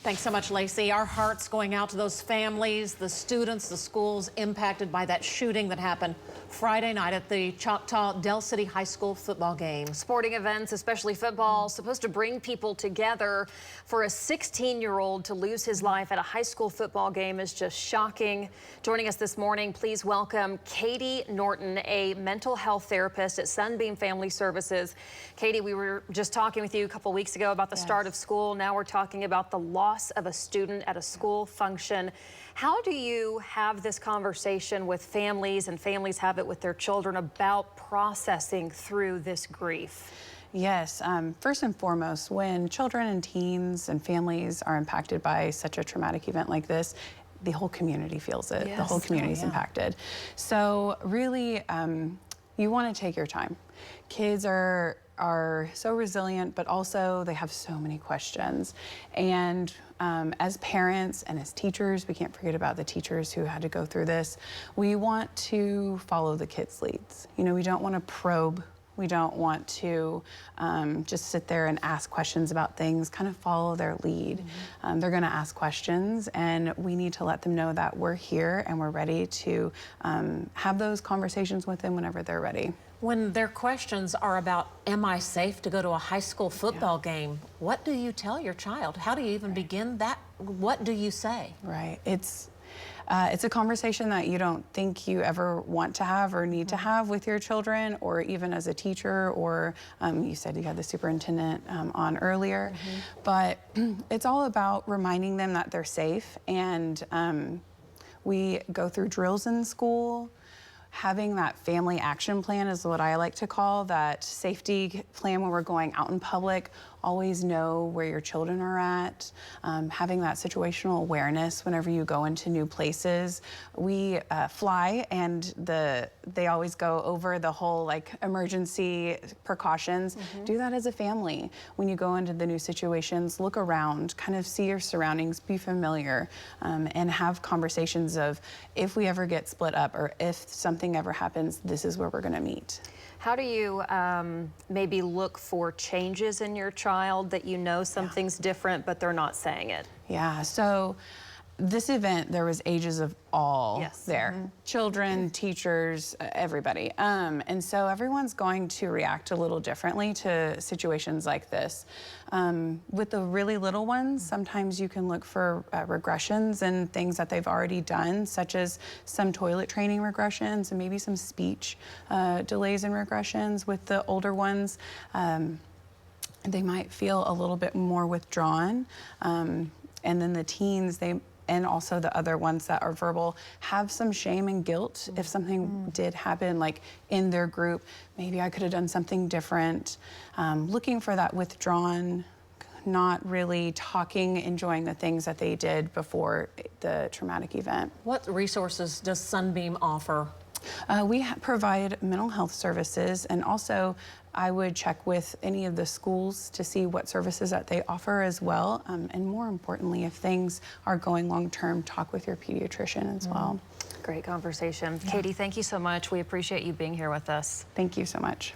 Thanks so much, Lacey. Our hearts going out to those families, the students, the schools impacted by that shooting that happened Friday night at the Choctaw Del City High School football game. Sporting events, especially football, supposed to bring people together. For a 16-year-old to lose his life at a high school football game is just shocking. Joining us this morning, please welcome Katie Norton, a mental health therapist at Sunbeam Family Services. Katie, we were just talking with you a couple weeks ago about the start of school. Now we're talking about the loss of a student at a school function. How do you have this conversation with families, and families have it with their children, about processing through this grief? Yes, first and foremost, when children and teens and families are impacted by such a traumatic event like this, the whole community feels it. Yes. The whole community is impacted. So really, you want to take your time. Kids are so resilient, but also they have so many questions. And as parents and as teachers, we can't forget about the teachers who had to go through this. We want to follow the kids' leads. You know, we don't want to probe. We don't want to just sit there and ask questions about things, kind of follow their lead. Mm-hmm. They're gonna ask questions, and we need to let them know that we're here and we're ready to have those conversations with them whenever they're ready. When their questions are about, am I safe to go to a high school football game? What do you tell your child? How do you even begin that? What do you say? Right, it's a conversation that you don't think you ever want to have or need to have with your children, or even as a teacher, or you said you had the superintendent on earlier. But it's all about reminding them that they're safe, and we go through drills in school. Having that family action plan is what I like to call that safety plan when we're going out in public. Always know where your children are at. Having that situational awareness whenever you go into new places. We fly, and they always go over the whole like emergency precautions. Do that as a family. When you go into the new situations, look around, kind of see your surroundings, be familiar, and have conversations of, if we ever get split up or if something ever happens, this is where we're gonna meet. How do you maybe look for changes in your child that you know something's different, but they're not saying it? Yeah, so this event, there was ages of all there. Children, teachers, everybody. And so everyone's going to react a little differently to situations like this. With the really little ones, sometimes you can look for regressions and things that they've already done, such as some toilet training regressions and maybe some speech delays and regressions. With the older ones, they might feel a little bit more withdrawn. And then the teens, and also the other ones that are verbal, have some shame and guilt if something did happen, like in their group. Maybe I could have done something different. Looking for that withdrawn, not really talking, enjoying the things that they did before the traumatic event. What resources does Sunbeam offer? We provide mental health services, and also I would check with any of the schools to see what services that they offer as well. And more importantly, if things are going long-term, talk with your pediatrician as well. Great conversation. Katie, thank you so much. We appreciate you being here with us. Thank you so much.